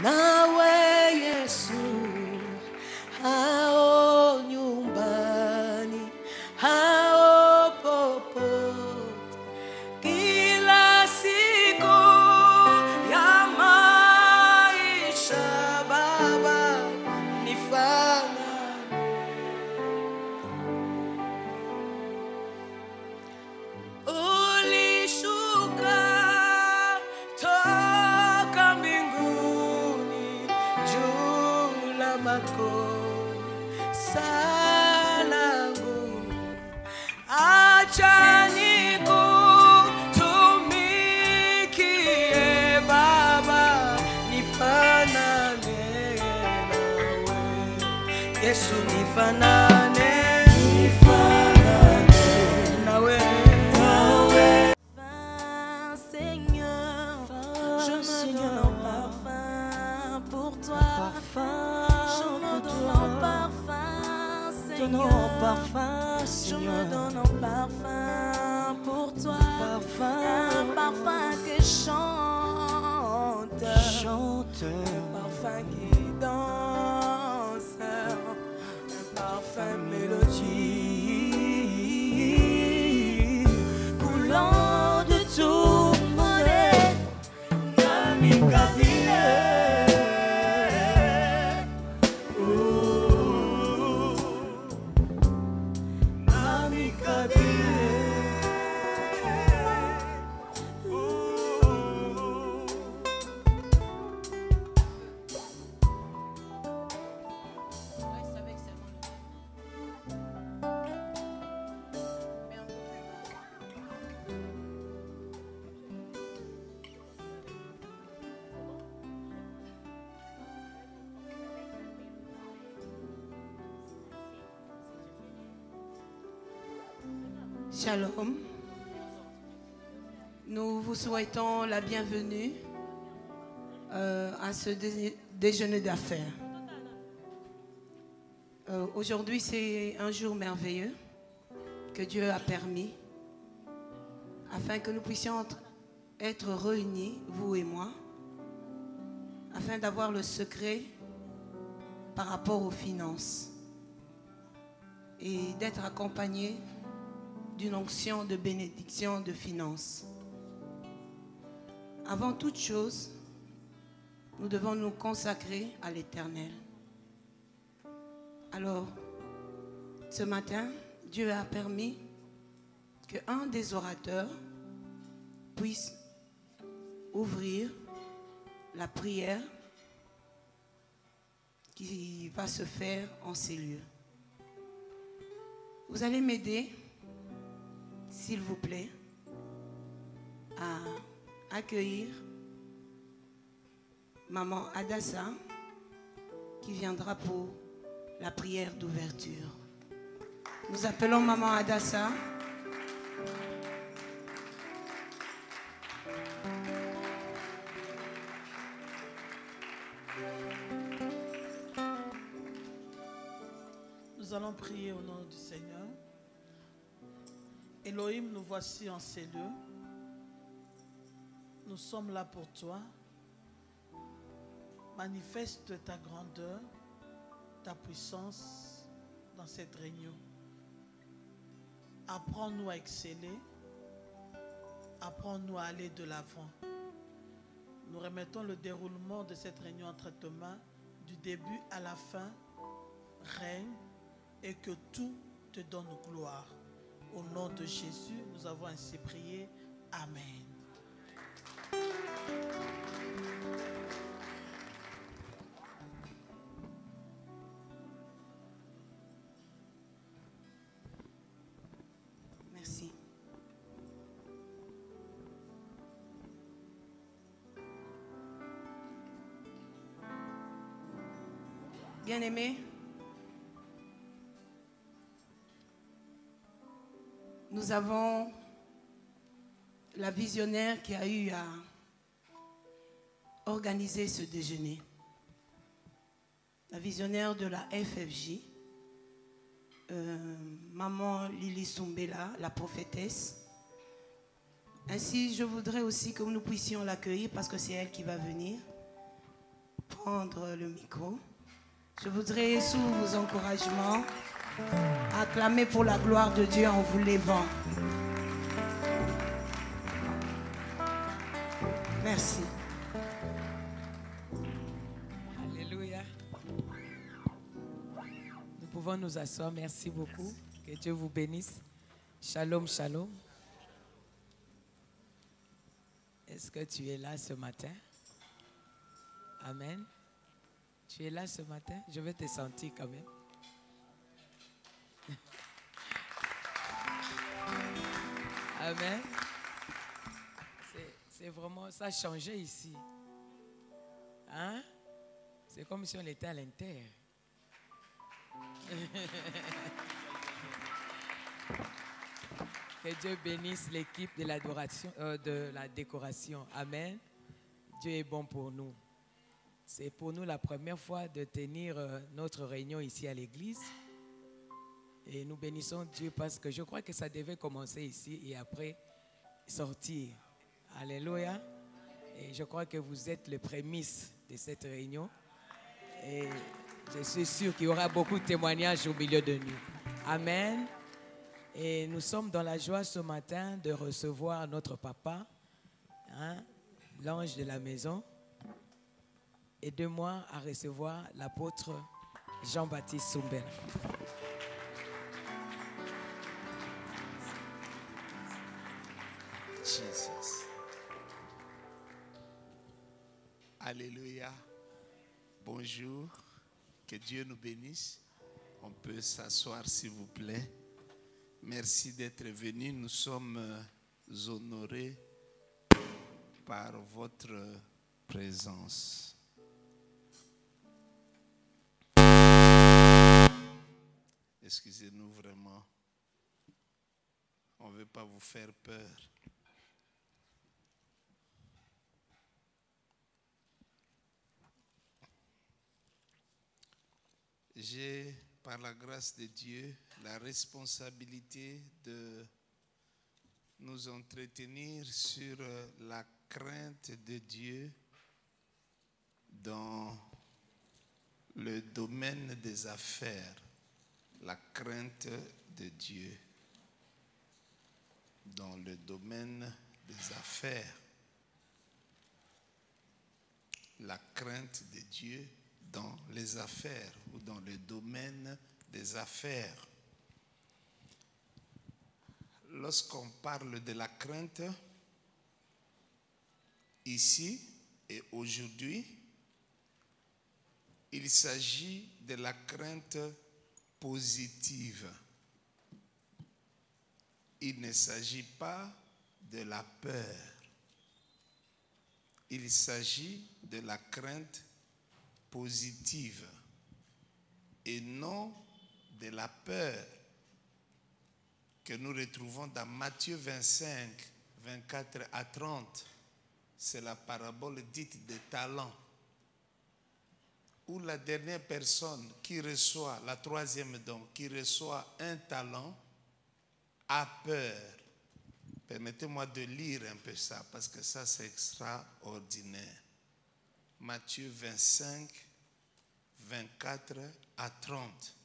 nawe Yesu, hao nyumbani, hao popote, kila siku ya maisha Baba nifanye. Ulishuka toka mbinguni juu la makosa langu, acha nikutumikie Baba, nifanane nawe Yesu, nifanane nawe. Parfum, je me donne en parfum pour toi. Un parfum que chante, un parfum qui danse, un parfum mélodie coulant de tout mon être. Shalom. Nous vous souhaitons la bienvenue à ce déjeuner d'affaires. Aujourd'hui, c'est un jour merveilleux que Dieu a permis afin que nous puissions être réunis, vous et moi, afin d'avoir le secret par rapport aux finances et d'être accompagnés d'une onction de bénédiction de finances. Avant toute chose, nous devons nous consacrer à l'Éternel. Alors, ce matin, Dieu a permis qu'un des orateurs puisse ouvrir la prière qui va se faire en ces lieux. Vous allez m'aider, s'il vous plaît, à accueillir Maman Adassa qui viendra pour la prière d'ouverture. Nous appelons Maman Adassa. Nous allons prier au nom du Seigneur. Elohim, nous voici en ces lieux. Nous sommes là pour toi. Manifeste ta grandeur, ta puissance dans cette réunion. Apprends-nous à exceller. Apprends-nous à aller de l'avant. Nous remettons le déroulement de cette réunion entre tes mains, du début à la fin. Règne et que tout te donne gloire. Au nom de Jésus, nous avons ainsi prié. Amen. Merci. Bien-aimés, nous avons la visionnaire qui a eu à organiser ce déjeuner. La visionnaire de la FFJ, Maman Lili Soumbela, la prophétesse. Ainsi, je voudrais aussi que nous puissions l'accueillir parce que c'est elle qui va venir. prendre le micro. Je voudrais, sous vos encouragements, acclamer pour la gloire de Dieu en vous levant. Merci. Alléluia. Nous pouvons nous asseoir. Merci beaucoup. Que Dieu vous bénisse. Shalom, shalom. Est-ce que tu es là ce matin? Amen. Tu es là ce matin? Je vais te sentir quand même. Amen. C'est vraiment, ça a changé ici. Hein? C'est comme si on était à l'intérieur. Que Dieu bénisse l'équipe de l'adoration, de la décoration. Amen. Dieu est bon pour nous. C'est pour nous la première fois de tenir notre réunion ici à l'église. Et nous bénissons Dieu parce que je crois que ça devait commencer ici et après sortir. Alléluia. Et je crois que vous êtes les prémices de cette réunion. Et je suis sûr qu'il y aura beaucoup de témoignages au milieu de nous. Amen. Et nous sommes dans la joie ce matin de recevoir notre papa, hein, l'ange de la maison. Et de moi à recevoir l'apôtre Jean-Baptiste Soumbel. Jesus. Alléluia. Bonjour. Que Dieu nous bénisse. On peut s'asseoir s'il vous plaît. Merci d'être venu. Nous sommes honorés par votre présence. Excusez-nous vraiment. On ne veut pas vous faire peur. J'ai, par la grâce de Dieu, la responsabilité de nous entretenir sur la crainte de Dieu dans le domaine des affaires. La crainte de Dieu dans le domaine des affaires. La crainte de Dieu dans les affaires ou dans le domaine des affaires. Lorsqu'on parle de la crainte, ici et aujourd'hui, il s'agit de la crainte positive. Il ne s'agit pas de la peur. Il s'agit de la crainte positive et non de la peur que nous retrouvons dans Matthieu 25, 24 à 30. C'est la parabole dite des talents, où la dernière personne qui reçoit, la troisième donc, qui reçoit un talent, a peur. Permettez-moi de lire un peu ça, parce que ça c'est extraordinaire. Matthieu 25, 24 à 30.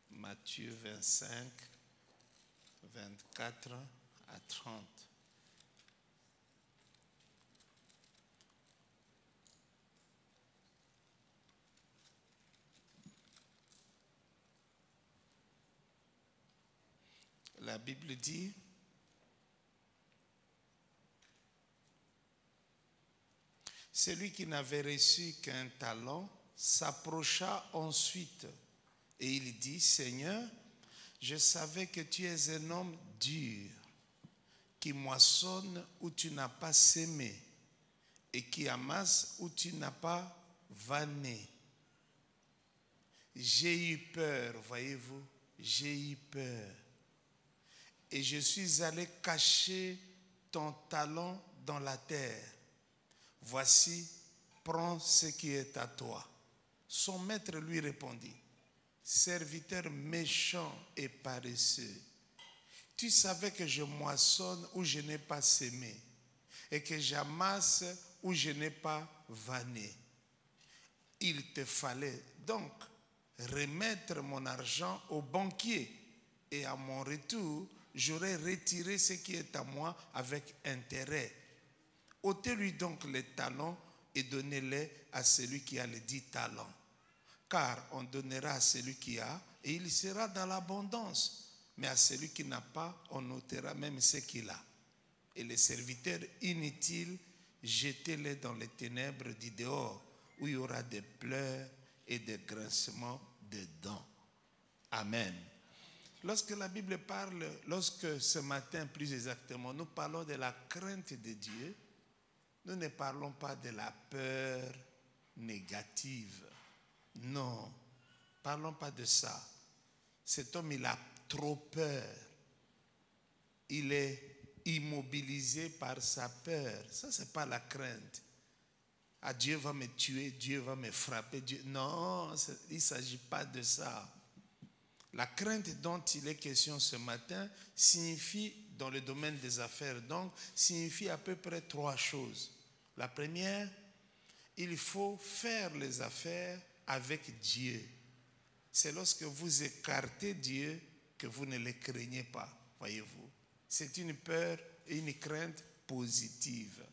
Matthieu 25, 24 à 30. La Bible dit: celui qui n'avait reçu qu'un talent s'approcha ensuite et il dit: Seigneur, je savais que tu es un homme dur, qui moissonne où tu n'as pas sémé et qui amasse où tu n'as pas vanné. J'ai eu peur, voyez-vous, j'ai eu peur. Et je suis allé cacher ton talent dans la terre. Voici, prends ce qui est à toi. Son maître lui répondit: serviteur méchant et paresseux, tu savais que je moissonne où je n'ai pas sémé et que j'amasse où je n'ai pas vanné. Il te fallait donc remettre mon argent au banquier et à mon retour, j'aurais retiré ce qui est à moi avec intérêt. Ôtez-lui donc les talents et donnez-les à celui qui a les 10 talents. Car on donnera à celui qui a et il sera dans l'abondance. Mais à celui qui n'a pas, on ôtera même ce qu'il a. Et les serviteurs inutiles, jetez-les dans les ténèbres du dehors, où il y aura des pleurs et des grincements de dents. Amen. Lorsque la Bible parle, lorsque ce matin plus exactement, nous parlons de la crainte de Dieu, nous ne parlons pas de la peur négative. Non, parlons pas de ça. Cet homme, il a trop peur. Il est immobilisé par sa peur. Ça, c'est pas la crainte. Ah, Dieu va me tuer, Dieu va me frapper. Dieu... Non, il ne s'agit pas de ça. La crainte dont il est question ce matin signifie, dans le domaine des affaires, donc, signifie à peu près 3 choses. La première, il faut faire les affaires avec Dieu. C'est lorsque vous écartez Dieu que vous ne le craignez pas, voyez-vous. C'est une peur et une crainte positive.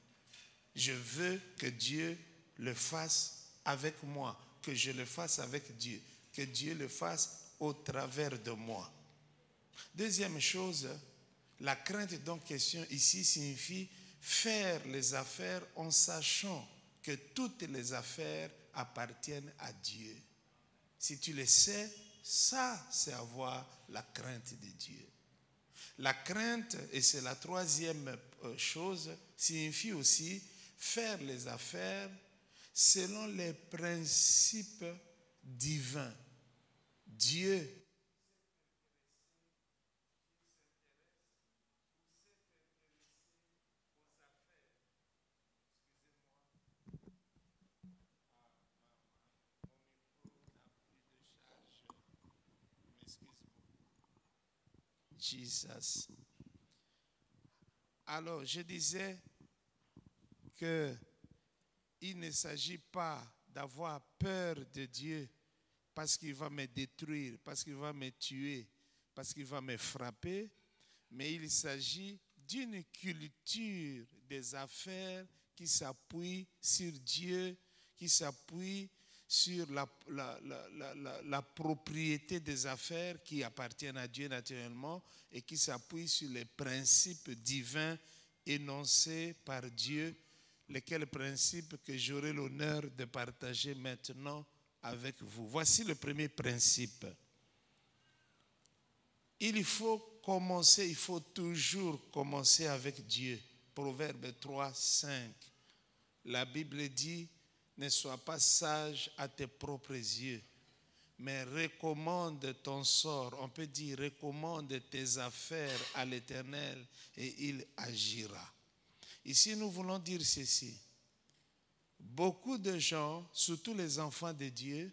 Je veux que Dieu le fasse avec moi, que je le fasse avec Dieu, que Dieu le fasse au travers de moi. Deuxième chose, la crainte dont question ici signifie faire les affaires en sachant que toutes les affaires appartiennent à Dieu. Si tu le sais, ça c'est avoir la crainte de Dieu. La crainte, et c'est la troisième chose, signifie aussi faire les affaires selon les principes divins. Dieu Jesus. Alors, je disais que il ne s'agit pas d'avoir peur de Dieu parce qu'il va me détruire, parce qu'il va me tuer, parce qu'il va me frapper, mais il s'agit d'une culture des affaires qui s'appuie sur Dieu, qui s'appuie sur la propriété des affaires qui appartiennent à Dieu naturellement et qui s'appuie sur les principes divins énoncés par Dieu, lesquels principes que j'aurai l'honneur de partager maintenant avec vous. Voici le premier principe. Il faut toujours commencer avec Dieu. Proverbe 3, 5. La Bible dit: ne sois pas sage à tes propres yeux, mais recommande ton sort. On peut dire recommande tes affaires à l'Éternel et il agira. Ici, nous voulons dire ceci. Beaucoup de gens, surtout les enfants de Dieu,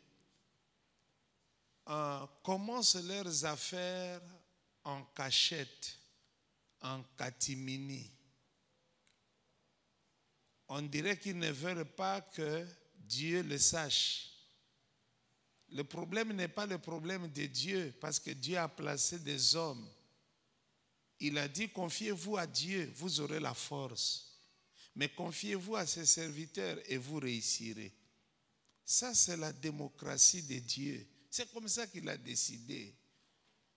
commencent leurs affaires en cachette, en catimini. On dirait qu'ils ne veulent pas que Dieu le sache. Le problème n'est pas le problème de Dieu, parce que Dieu a placé des hommes. Il a dit: confiez-vous à Dieu, vous aurez la force. Mais confiez-vous à ses serviteurs et vous réussirez. Ça, c'est la démocratie de Dieu. C'est comme ça qu'il a décidé.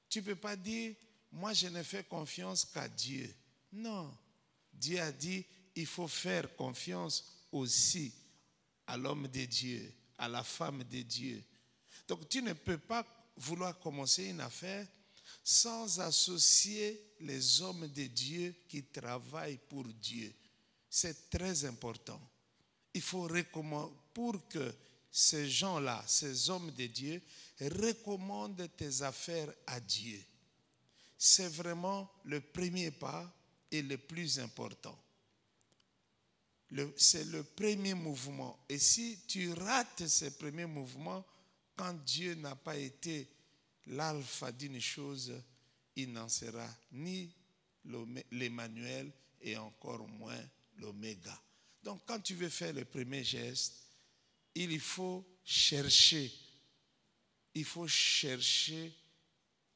Tu ne peux pas dire: moi je ne fais confiance qu'à Dieu. Non. Dieu a dit: il faut faire confiance aussi à l'homme de Dieu, à la femme de Dieu. Donc tu ne peux pas vouloir commencer une affaire sans associer les hommes de Dieu qui travaillent pour Dieu. C'est très important. Il faut recommander, pour que ces gens-là, ces hommes de Dieu, recommandent tes affaires à Dieu. C'est vraiment le premier pas et le plus important. C'est le premier mouvement. Et si tu rates ce premier mouvement, quand Dieu n'a pas été l'alpha d'une chose, il n'en sera ni l'Emmanuel et encore moins l'oméga. Donc quand tu veux faire le premier geste, il faut chercher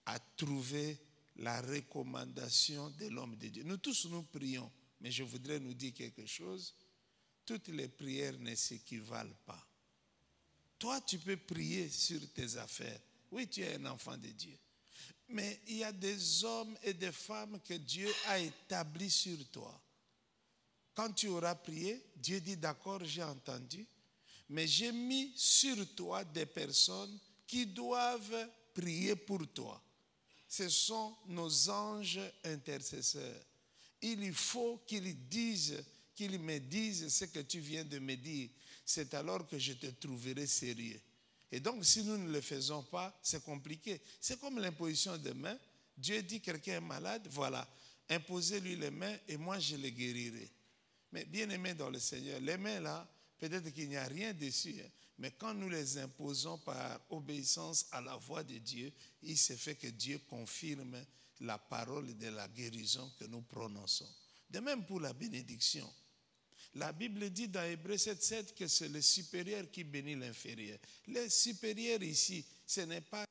à trouver la recommandation de l'homme de Dieu. Nous tous, nous prions, mais je voudrais nous dire quelque chose. Toutes les prières ne s'équivalent pas. Toi, tu peux prier sur tes affaires. Oui, tu es un enfant de Dieu. Mais il y a des hommes et des femmes que Dieu a établis sur toi. Quand tu auras prié, Dieu dit, d'accord, j'ai entendu, mais j'ai mis sur toi des personnes qui doivent prier pour toi. Ce sont nos anges intercesseurs. Il faut qu'ils me disent ce que tu viens de me dire. C'est alors que je te trouverai sérieux. Et donc, si nous ne le faisons pas, c'est compliqué. C'est comme l'imposition des mains. Dieu dit, quelqu'un est malade, voilà. Imposez-lui les mains et moi, je le guérirai. Mais bien aimé dans le Seigneur, les mains là, peut-être qu'il n'y a rien dessus. Mais quand nous les imposons par obéissance à la voix de Dieu, il se fait que Dieu confirme la parole de la guérison que nous prononçons. De même pour la bénédiction. La Bible dit dans Hébreux 7,7 que c'est le supérieur qui bénit l'inférieur. Le supérieur ici, ce n'est pas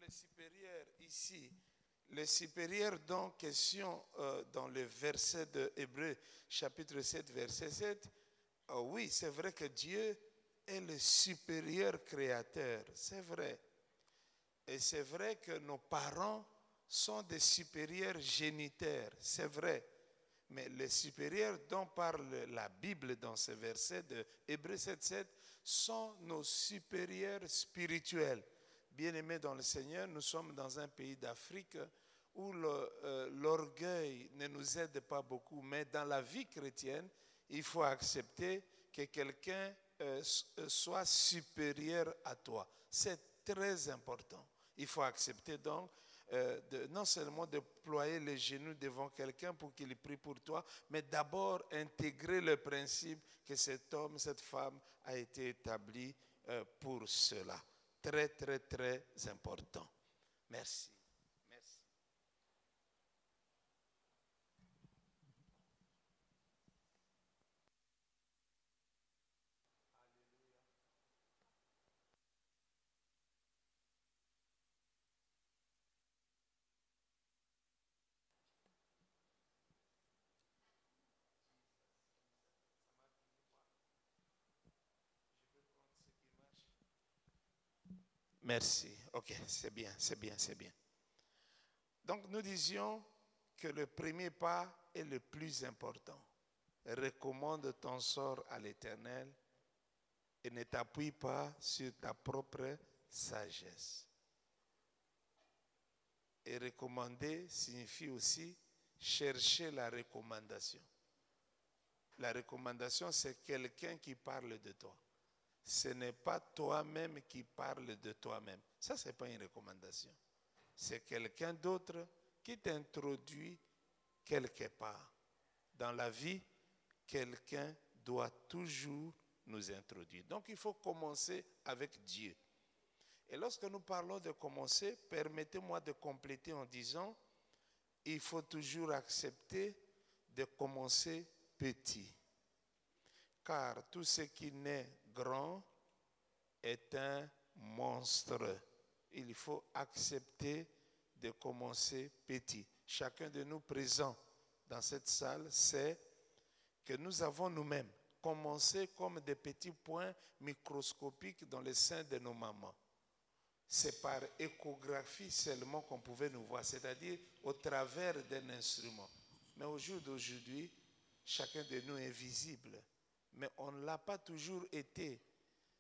le supérieur ici, le supérieur dont question dans le verset de Hébreux chapitre 7 verset 7, oui, c'est vrai que Dieu est le supérieur créateur, c'est vrai. Et c'est vrai que nos parents sont des supérieurs géniteurs, c'est vrai. Mais les supérieurs dont parle la Bible dans ce verset de Hébreux 7 7 sont nos supérieurs spirituels. Bien-aimés dans le Seigneur, nous sommes dans un pays d'Afrique où l'orgueil ne nous aide pas beaucoup. Mais dans la vie chrétienne, il faut accepter que quelqu'un soit supérieur à toi. C'est très important. Il faut accepter donc non seulement de ployer les genoux devant quelqu'un pour qu'il prie pour toi, mais d'abord intégrer le principe que cet homme, cette femme a été établi pour cela. Très, très, très important. Merci. Merci. Merci. Ok, c'est bien, c'est bien, c'est bien. Donc nous disions que le premier pas est le plus important. Recommande ton sort à l'Éternel et ne t'appuie pas sur ta propre sagesse. Et recommander signifie aussi chercher la recommandation. La recommandation, c'est quelqu'un qui parle de toi. Ce n'est pas toi-même qui parle de toi-même. Ça, ce n'est pas une recommandation. C'est quelqu'un d'autre qui t'introduit quelque part. Dans la vie, quelqu'un doit toujours nous introduire. Donc, il faut commencer avec Dieu. Et lorsque nous parlons de commencer, permettez-moi de compléter en disant, il faut toujours accepter de commencer petit. Car tout ce qui naît grand est un monstre. Il faut accepter de commencer petit. Chacun de nous présents dans cette salle sait que nous avons nous-mêmes commencé comme des petits points microscopiques dans le sein de nos mamans. C'est par échographie seulement qu'on pouvait nous voir, c'est-à-dire au travers d'un instrument. Mais au jour d'aujourd'hui, chacun de nous est visible. Mais on ne l'a pas toujours été.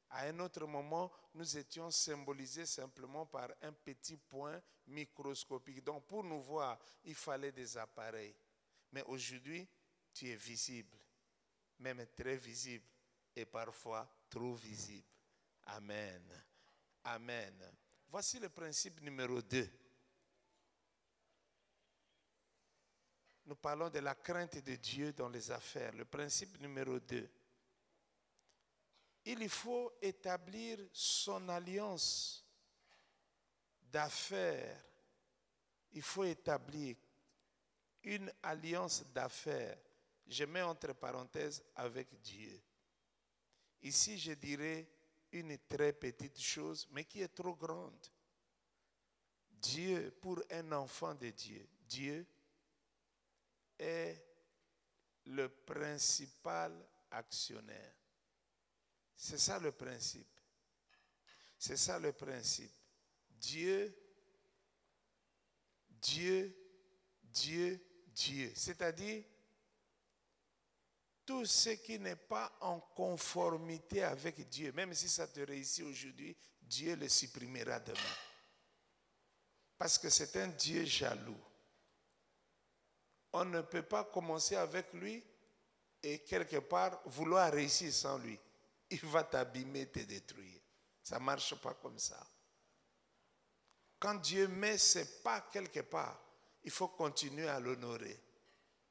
À un autre moment, nous étions symbolisés simplement par un petit point microscopique. Donc pour nous voir, il fallait des appareils. Mais aujourd'hui, tu es visible, même très visible, et parfois trop visible. Amen. Amen. Voici le principe numéro 2. nous parlons de la crainte de Dieu dans les affaires. Le principe numéro 2. Il faut établir son alliance d'affaires. Il faut établir une alliance d'affaires. Je mets entre parenthèses avec Dieu. Ici, je dirais une très petite chose, mais qui est trop grande. Dieu, pour un enfant de Dieu, Dieu est le principal actionnaire. C'est ça le principe. C'est ça le principe. Dieu. C'est-à-dire, tout ce qui n'est pas en conformité avec Dieu, même si ça te réussit aujourd'hui, Dieu le supprimera demain. Parce que c'est un Dieu jaloux. On ne peut pas commencer avec lui et quelque part vouloir réussir sans lui. Il va t'abîmer, te détruire. Ça ne marche pas comme ça. Quand Dieu met ses pas quelque part, il faut continuer à l'honorer.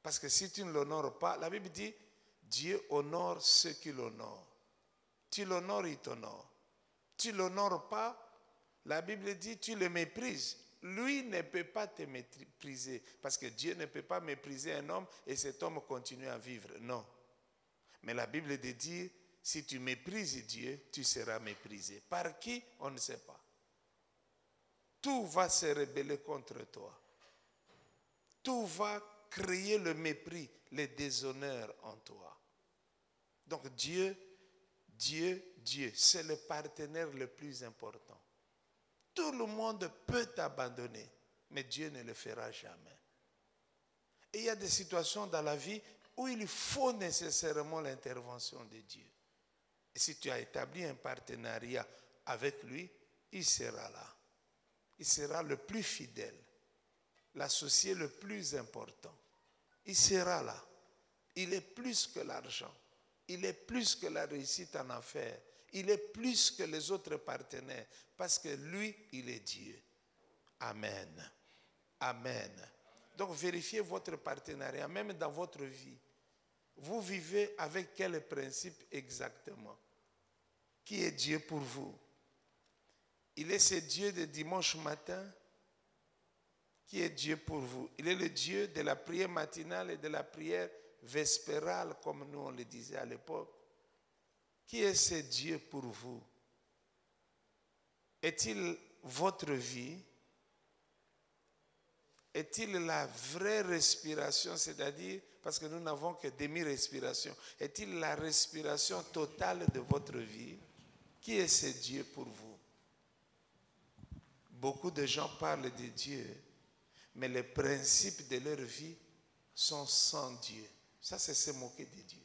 Parce que si tu ne l'honores pas, la Bible dit, Dieu honore ceux qui l'honorent. Tu l'honores, il t'honore. Tu ne l'honores pas, la Bible dit, tu le méprises. Lui ne peut pas te mépriser. Parce que Dieu ne peut pas mépriser un homme et cet homme continue à vivre. Non. Mais la Bible dit, si tu méprises Dieu, tu seras méprisé. Par qui? On ne sait pas. Tout va se rebeller contre toi. Tout va créer le mépris, le déshonneur en toi. Donc Dieu, c'est le partenaire le plus important. Tout le monde peut t'abandonner, mais Dieu ne le fera jamais. Et il y a des situations dans la vie où il faut nécessairement l'intervention de Dieu. Et si tu as établi un partenariat avec lui, il sera là. Il sera le plus fidèle, l'associé le plus important. Il sera là. Il est plus que l'argent. Il est plus que la réussite en affaires. Il est plus que les autres partenaires. Parce que lui, il est Dieu. Amen. Amen. Donc vérifiez votre partenariat, même dans votre vie. Vous vivez avec quel principe exactement? Qui est Dieu pour vous? Il est ce Dieu de dimanche matin qui est Dieu pour vous. Il est le Dieu de la prière matinale et de la prière vespérale, comme nous on le disait à l'époque. Qui est ce Dieu pour vous? Est-il votre vie? Est-il la vraie respiration, c'est-à-dire, parce que nous n'avons que demi-respiration, est-il la respiration totale de votre vie? Qui est ce Dieu pour vous? Beaucoup de gens parlent de Dieu, mais les principes de leur vie sont sans Dieu. Ça, c'est se moquer de Dieu.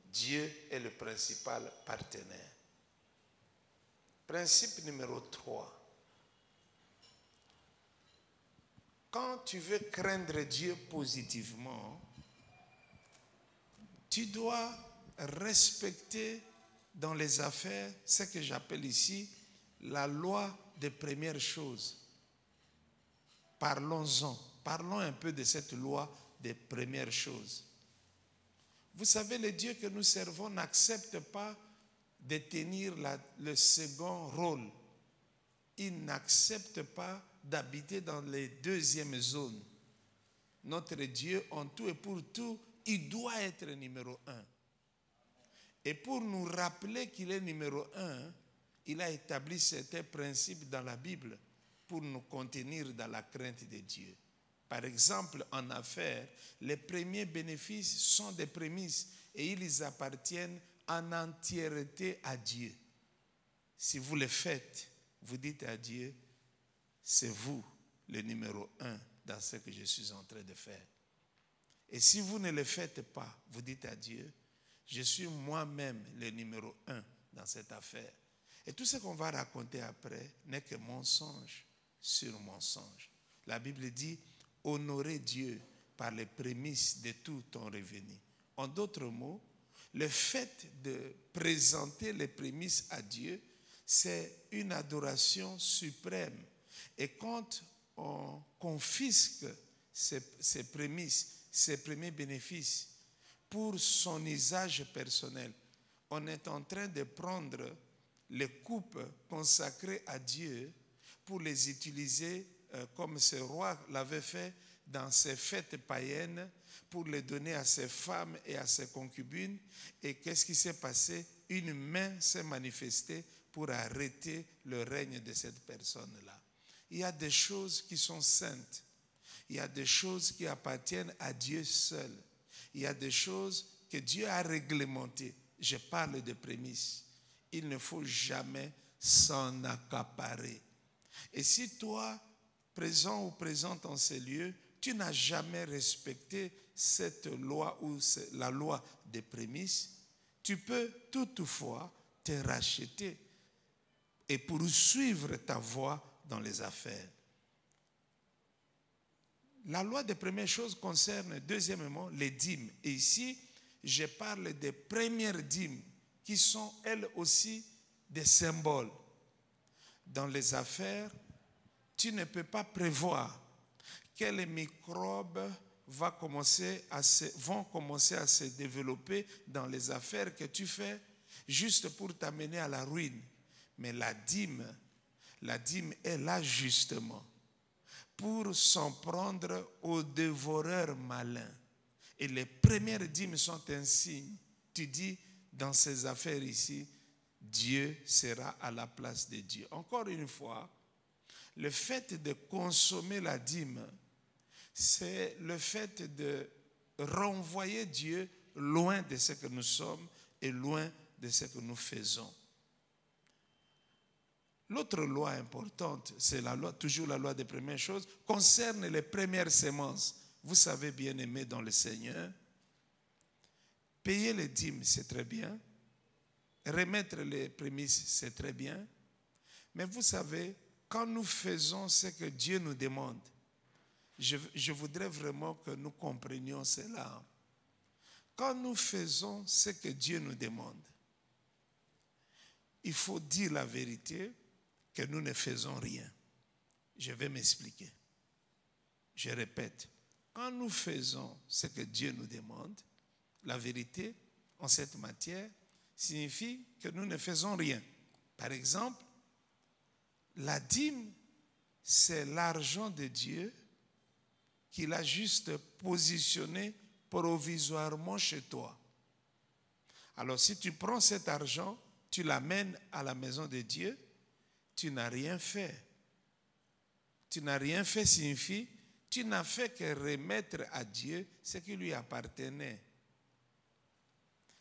Dieu est le principal partenaire. Principe numéro 3. Quand tu veux craindre Dieu positivement, tu dois respecter dans les affaires ce que j'appelle ici la loi des premières choses. Parlons-en. Parlons un peu de cette loi des premières choses. Vous savez, le Dieu que nous servons n'accepte pas de tenir le second rôle. Il n'accepte pas d'habiter dans les deuxièmes zones. Notre Dieu, en tout et pour tout, il doit être numéro 1. Et pour nous rappeler qu'il est numéro 1, il a établi certains principes dans la Bible pour nous contenir dans la crainte de Dieu. Par exemple, en affaires, les premiers bénéfices sont des prémices et ils appartiennent en entièreté à Dieu. Si vous le faites, vous dites à Dieu, c'est vous le numéro 1 dans ce que je suis en train de faire. Et si vous ne le faites pas, vous dites à Dieu, je suis moi-même le numéro 1 dans cette affaire. Et tout ce qu'on va raconter après n'est que mensonge sur mensonge. La Bible dit, honorer Dieu par les prémices de tout ton revenu. En d'autres mots, le fait de présenter les prémices à Dieu, c'est une adoration suprême. Et quand on confisque ses prémices, ses premiers bénéfices pour son usage personnel. On est en train de prendre les coupes consacrées à Dieu pour les utiliser comme ce roi l'avait fait dans ses fêtes païennes, pour les donner à ses femmes et à ses concubines. Et qu'est-ce qui s'est passé? Une main s'est manifestée pour arrêter le règne de cette personne-là. Il y a des choses qui sont saintes. Il y a des choses qui appartiennent à Dieu seul. Il y a des choses que Dieu a réglementées. Je parle de prémices. Il ne faut jamais s'en accaparer. Et si toi, présent ou présente en ces lieux, tu n'as jamais respecté cette loi ou la loi des prémices, tu peux toutefois te racheter et poursuivre ta voie dans les affaires. La loi des premières choses concerne, deuxièmement, les dîmes. Et ici, je parle des premières dîmes qui sont elles aussi des symboles. Dans les affaires, tu ne peux pas prévoir quels microbes vont commencer à se développer dans les affaires que tu fais juste pour t'amener à la ruine. Mais la dîme est là justement pour s'en prendre aux dévoreurs malins. Et les premières dîmes sont un signe. Tu dis, dans ces affaires ici, Dieu sera à la place de Dieu. Encore une fois, le fait de consommer la dîme, c'est le fait de renvoyer Dieu loin de ce que nous sommes et loin de ce que nous faisons. L'autre loi importante, c'est la loi, toujours la loi des premières choses, concerne les premières semences. Vous savez, bien-aimés dans le Seigneur, payer les dîmes, c'est très bien. Remettre les prémices, c'est très bien. Mais vous savez, quand nous faisons ce que Dieu nous demande, je voudrais vraiment que nous comprenions cela. Quand nous faisons ce que Dieu nous demande, il faut dire la vérité que nous ne faisons rien. Je vais m'expliquer. Je répète, quand nous faisons ce que Dieu nous demande, la vérité en cette matière signifie que nous ne faisons rien. Par exemple, la dîme, c'est l'argent de Dieu qu'il a juste positionné provisoirement chez toi. Alors si tu prends cet argent, tu l'amènes à la maison de Dieu, tu n'as rien fait. Tu n'as rien fait signifie, tu n'as fait que remettre à Dieu ce qui lui appartenait.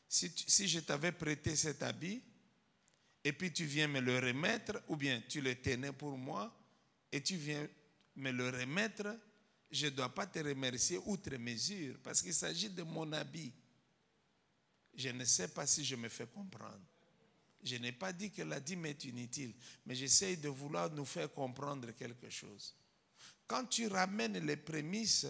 Si je t'avais prêté cet habit, et puis tu viens me le remettre, ou bien tu le tenais pour moi, et tu viens me le remettre, je ne dois pas te remercier outre mesure, parce qu'il s'agit de mon habit. Je ne sais pas si je me fais comprendre. Je n'ai pas dit que la dîme est inutile, mais j'essaie de vouloir nous faire comprendre quelque chose. Quand tu ramènes les prémices,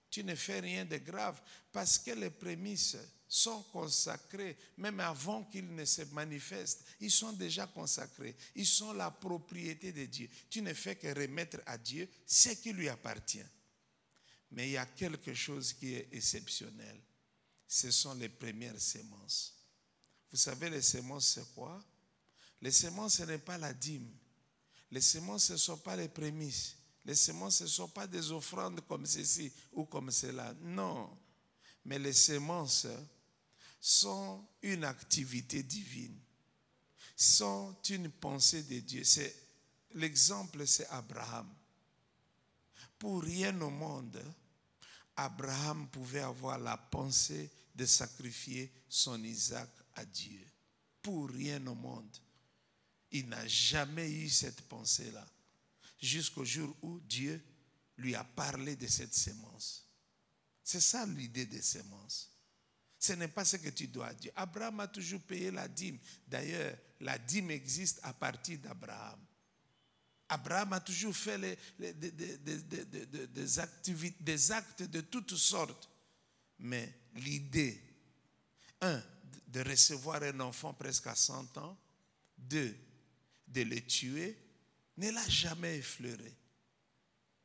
tu ne fais rien de grave, parce que les prémices sont consacrés, même avant qu'ils ne se manifestent. Ils sont déjà consacrés. Ils sont la propriété de Dieu. Tu ne fais que remettre à Dieu ce qui lui appartient. Mais il y a quelque chose qui est exceptionnel. Ce sont les premières semences. Vous savez, les semences, c'est quoi? Les semences, ce n'est pas la dîme. Les semences, ce ne sont pas les prémices. Les semences, ce ne sont pas des offrandes comme ceci ou comme cela. Non. Mais les semences sont une activité divine. Sont une pensée de Dieu. L'exemple, c'est Abraham. Pour rien au monde, Abraham pouvait avoir la pensée de sacrifier son Isaac à Dieu. Pour rien au monde. Il n'a jamais eu cette pensée-là. Jusqu'au jour où Dieu lui a parlé de cette sémence. C'est ça l'idée des sémences. Ce n'est pas ce que tu dois dire. Abraham a toujours payé la dîme. D'ailleurs, la dîme existe à partir d'Abraham. Abraham a toujours fait des actes de toutes sortes. Mais l'idée, 1, de recevoir un enfant presque à 100 ans, 2, de le tuer, ne l'a jamais effleuré.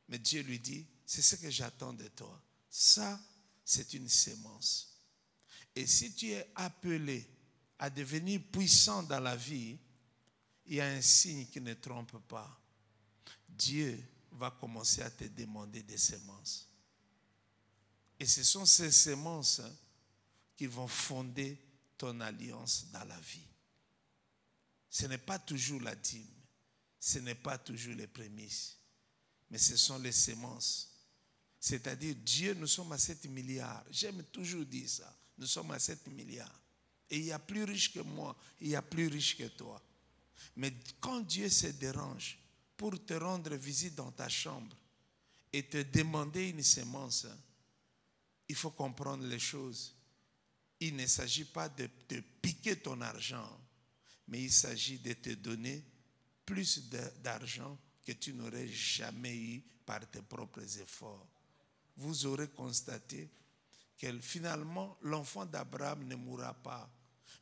Mais Dieu lui dit, c'est ce que j'attends de toi. Ça, c'est une sémence. Et si tu es appelé à devenir puissant dans la vie, il y a un signe qui ne trompe pas. Dieu va commencer à te demander des semences. Et ce sont ces semences qui vont fonder ton alliance dans la vie. Ce n'est pas toujours la dîme, ce n'est pas toujours les prémices, mais ce sont les semences. C'est-à-dire, Dieu, nous sommes à 7 milliards. J'aime toujours dire ça. Nous sommes à 7 milliards. Et il y a plus riche que moi, il y a plus riche que toi. Mais quand Dieu se dérange pour te rendre visite dans ta chambre et te demander une semence, il faut comprendre les choses. Il ne s'agit pas de te piquer ton argent, mais il s'agit de te donner plus d'argent que tu n'aurais jamais eu par tes propres efforts. Vous aurez constaté que finalement, l'enfant d'Abraham ne mourra pas,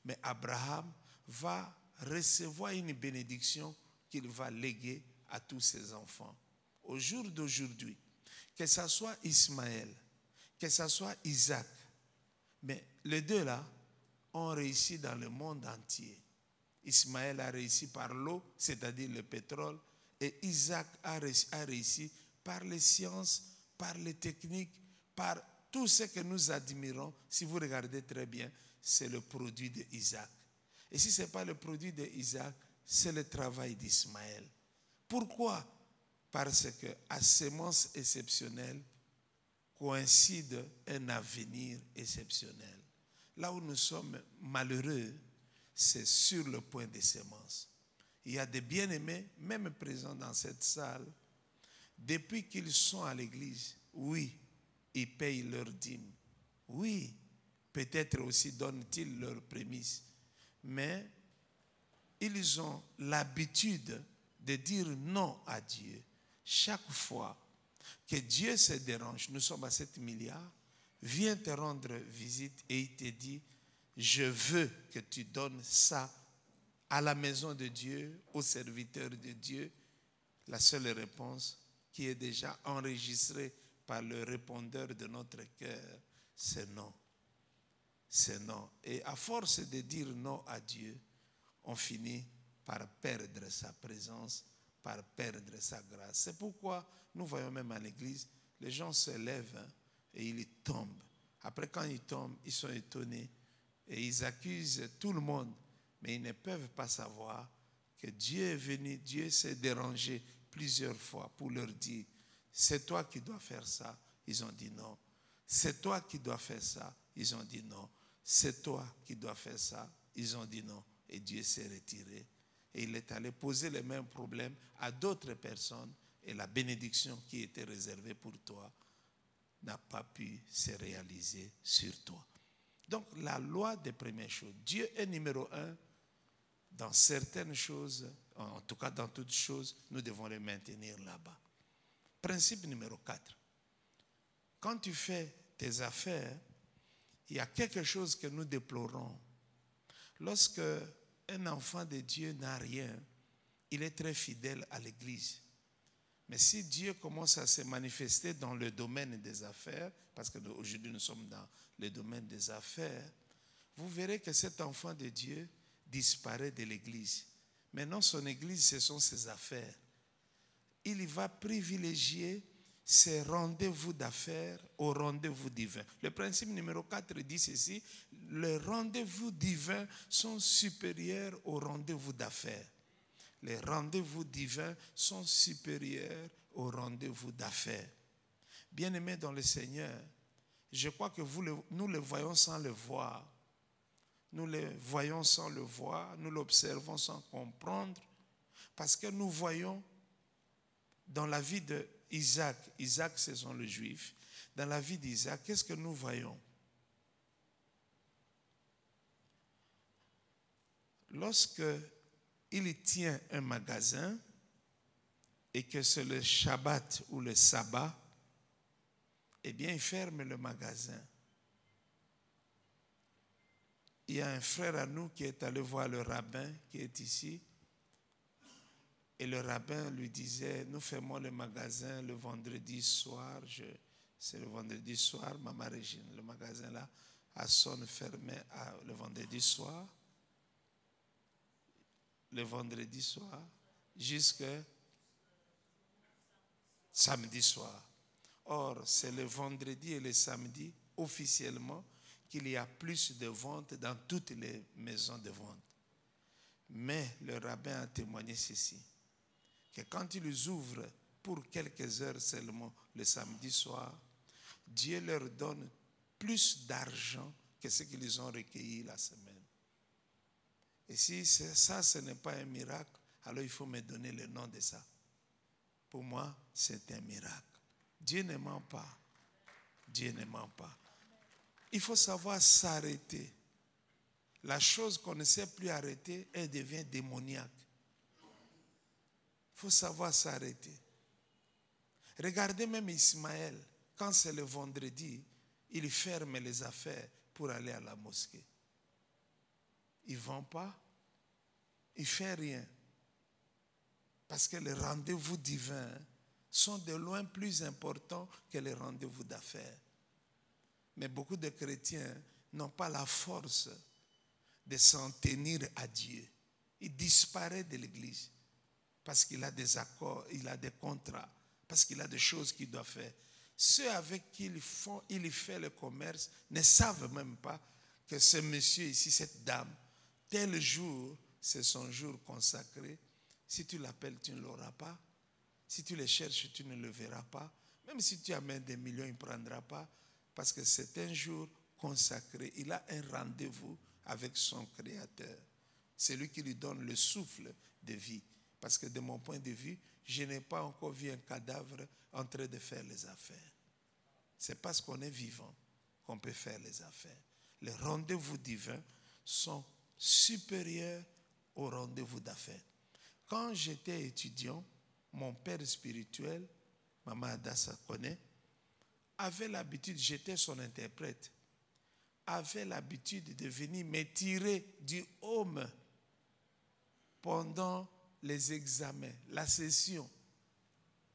mais Abraham va recevoir une bénédiction qu'il va léguer à tous ses enfants. Au jour d'aujourd'hui, que ce soit Ismaël, que ce soit Isaac, mais les deux là ont réussi dans le monde entier. Ismaël a réussi par l'eau, c'est-à-dire le pétrole, et Isaac a réussi par les sciences, par les techniques, par tout ce que nous admirons. Si vous regardez très bien, c'est le produit d'Isaac. Et si ce n'est pas le produit d'Isaac, c'est le travail d'Ismaël. Pourquoi? Parce qu'à sémence exceptionnelle coïncide un avenir exceptionnel. Là où nous sommes malheureux, c'est sur le point des semences. Il y a des bien-aimés, même présents dans cette salle, depuis qu'ils sont à l'église, oui, ils payent leurs dîmes. Oui, peut-être aussi donnent-ils leurs prémices. Mais ils ont l'habitude de dire non à Dieu. Chaque fois que Dieu se dérange, nous sommes à 7 milliards, vient te rendre visite et il te dit, je veux que tu donnes ça à la maison de Dieu, aux serviteurs de Dieu. La seule réponse qui est déjà enregistrée par le répondeur de notre cœur, c'est non. C'est non. Et à force de dire non à Dieu, on finit par perdre sa présence, par perdre sa grâce. C'est pourquoi nous voyons même à l'église, les gens se lèvent et ils tombent. Après, quand ils tombent, ils sont étonnés et ils accusent tout le monde. Mais ils ne peuvent pas savoir que Dieu est venu, Dieu s'est dérangé plusieurs fois pour leur dire, c'est toi qui dois faire ça. Ils ont dit non. C'est toi qui dois faire ça. Ils ont dit non. C'est toi qui dois faire ça. Ils ont dit non. Et Dieu s'est retiré. Et il est allé poser les mêmes problèmes à d'autres personnes. Et la bénédiction qui était réservée pour toi n'a pas pu se réaliser sur toi. Donc la loi des premières choses. Dieu est numéro 1 dans certaines choses. En tout cas dans toutes choses, nous devons les maintenir là-bas. Principe numéro 4. Quand tu fais tes affaires, il y a quelque chose que nous déplorons. Lorsque un enfant de Dieu n'a rien, il est très fidèle à l'église. Mais si Dieu commence à se manifester dans le domaine des affaires, parce qu'aujourd'hui nous sommes dans le domaine des affaires, vous verrez que cet enfant de Dieu disparaît de l'église. Maintenant, son église, ce sont ses affaires. Il va privilégier ses rendez-vous d'affaires au rendez-vous divin. Le principe numéro 4 dit ceci, les rendez-vous divins sont supérieurs aux rendez-vous d'affaires. Les rendez-vous divins sont supérieurs aux rendez-vous d'affaires. Bien-aimés dans le Seigneur, je crois que nous le voyons sans le voir. Nous le voyons sans le voir, nous l'observons sans comprendre, parce que nous voyons dans la vie d'Isaac, Isaac ce sont les Juifs, dans la vie d'Isaac, qu'est-ce que nous voyons? Lorsque il tient un magasin et que c'est le Shabbat ou le sabbat, eh bien il ferme le magasin. Il y a un frère à nous qui est allé voir le rabbin qui est ici. Et le rabbin lui disait, nous fermons le magasin le vendredi soir. C'est le vendredi soir, Maman Régine. Le magasin là, à Sonne fermé le vendredi soir. Le vendredi soir, jusqu'à samedi soir. Or, c'est le vendredi et le samedi, officiellement, qu'il y a plus de ventes dans toutes les maisons de vente. Mais le rabbin a témoigné ceci, que quand ils ouvrent pour quelques heures seulement le samedi soir, Dieu leur donne plus d'argent que ce qu'ils ont recueilli la semaine. Et si ça, ce n'est pas un miracle, alors il faut me donner le nom de ça. Pour moi, c'est un miracle. Dieu ne ment pas. Dieu ne ment pas. Il faut savoir s'arrêter. La chose qu'on ne sait plus arrêter, elle devient démoniaque. Il faut savoir s'arrêter. Regardez même Ismaël, quand c'est le vendredi, il ferme les affaires pour aller à la mosquée. Il ne vend pas, il ne fait rien. Parce que les rendez-vous divins sont de loin plus importants que les rendez-vous d'affaires. Mais beaucoup de chrétiens n'ont pas la force de s'en tenir à Dieu. Il disparaît de l'église parce qu'il a des accords, il a des contrats, parce qu'il a des choses qu'il doit faire. Ceux avec qui il fait le commerce ne savent même pas que ce monsieur ici, cette dame, tel jour, c'est son jour consacré. Si tu l'appelles, tu ne l'auras pas. Si tu le cherches, tu ne le verras pas. Même si tu amènes des millions, il ne prendra pas. Parce que c'est un jour consacré. Il a un rendez-vous avec son Créateur. C'est lui qui lui donne le souffle de vie. Parce que de mon point de vue, je n'ai pas encore vu un cadavre en train de faire les affaires. C'est parce qu'on est vivant qu'on peut faire les affaires. Les rendez-vous divins sont supérieurs aux rendez-vous d'affaires. Quand j'étais étudiant, mon père spirituel, Maman Adassa connaît, avait l'habitude, j'étais son interprète, avait l'habitude de venir me tirer du home pendant les examens, la session.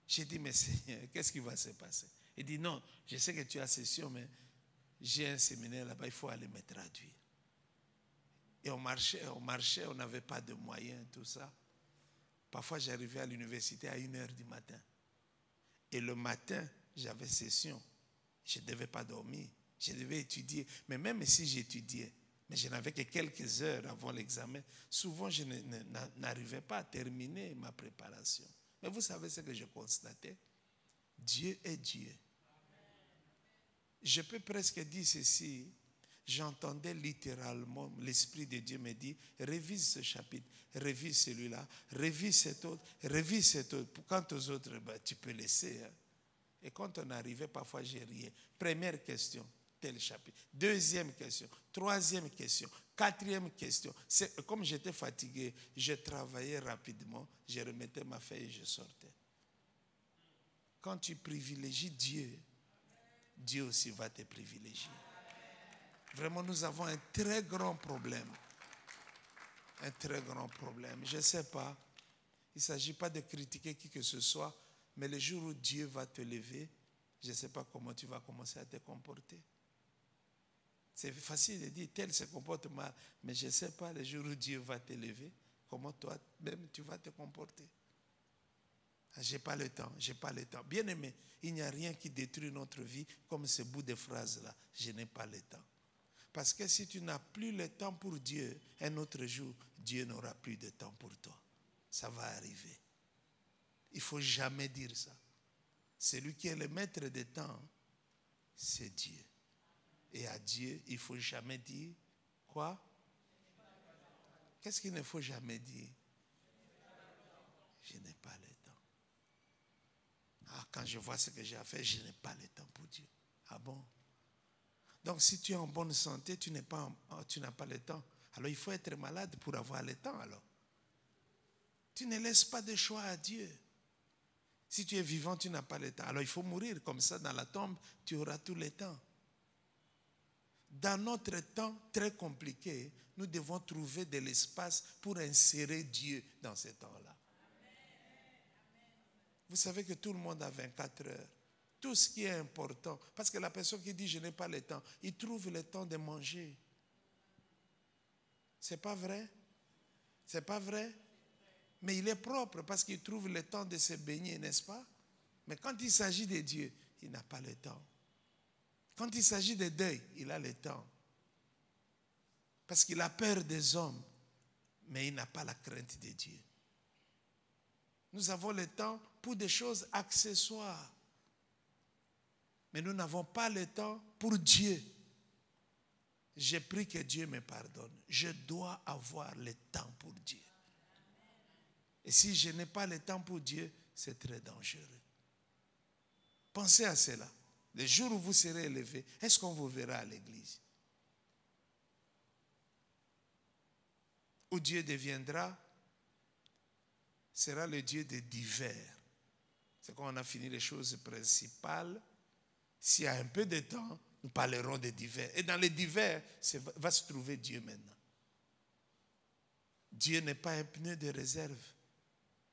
J'ai dit, mais Seigneur, qu'est-ce qui va se passer? Il dit, non, je sais que tu as session, mais j'ai un séminaire là-bas, il faut aller me traduire. Et on marchait, on n'avait pas de moyens, tout ça. Parfois, j'arrivais à l'université à 1h du matin. Et le matin, j'avais session. Je ne devais pas dormir. Je devais étudier. Mais même si j'étudiais, mais je n'avais que quelques heures avant l'examen, souvent, je n'arrivais pas à terminer ma préparation. Mais vous savez ce que je constatais? Dieu est Dieu. Je peux presque dire ceci. J'entendais littéralement l'Esprit de Dieu me dire, révise ce chapitre, révise celui-là, révise cet autre, révise cet autre. Quant aux autres, tu peux laisser. Hein. Et quand on arrivait, parfois j'ai riais. Première question, tel chapitre. Deuxième question, troisième question, quatrième question. Comme j'étais fatigué, je travaillais rapidement, je remettais ma feuille et je sortais. Quand tu privilégies Dieu, Dieu aussi va te privilégier. Vraiment, nous avons un très grand problème. Un très grand problème. Je ne sais pas. Il ne s'agit pas de critiquer qui que ce soit, mais le jour où Dieu va te lever, je ne sais pas comment tu vas commencer à te comporter. C'est facile de dire, tel se comporte mal, mais je ne sais pas le jour où Dieu va te lever, comment toi-même tu vas te comporter. Je n'ai pas le temps, je n'ai pas le temps. Bien aimé, il n'y a rien qui détruit notre vie comme ce bout de phrase-là. Je n'ai pas le temps. Parce que si tu n'as plus le temps pour Dieu, un autre jour, Dieu n'aura plus de temps pour toi. Ça va arriver. Il ne faut jamais dire ça. Celui qui est le maître des temps, c'est Dieu. Et à Dieu, il ne faut jamais dire quoi? Qu'est-ce qu'il ne faut jamais dire? Je n'ai pas le temps. Ah, quand je vois ce que j'ai à faire, je n'ai pas le temps pour Dieu. Ah bon? Donc, si tu es en bonne santé, tu n'as pas le temps. Alors, il faut être malade pour avoir le temps, alors. Tu ne laisses pas de choix à Dieu. Si tu es vivant, tu n'as pas le temps. Alors, il faut mourir comme ça dans la tombe, tu auras tout le temps. Dans notre temps très compliqué, nous devons trouver de l'espace pour insérer Dieu dans ce temps-là. Vous savez que tout le monde a 24 heures. Tout ce qui est important. Parce que la personne qui dit je n'ai pas le temps, il trouve le temps de manger. C'est pas vrai? C'est pas vrai? Mais il est propre parce qu'il trouve le temps de se baigner, n'est-ce pas? Mais quand il s'agit de Dieu, il n'a pas le temps. Quand il s'agit de deuil, il a le temps. Parce qu'il a peur des hommes, mais il n'a pas la crainte de Dieu. Nous avons le temps pour des choses accessoires. Mais nous n'avons pas le temps pour Dieu. J'ai pris que Dieu me pardonne. Je dois avoir le temps pour Dieu. Et si je n'ai pas le temps pour Dieu, c'est très dangereux. Pensez à cela. Le jour où vous serez élevé, est-ce qu'on vous verra à l'église? Où Dieu deviendra, sera le Dieu des divers. C'est quand on a fini les choses principales. S'il y a un peu de temps, nous parlerons des divers. Et dans les divers, va se trouver Dieu maintenant. Dieu n'est pas un pneu de réserve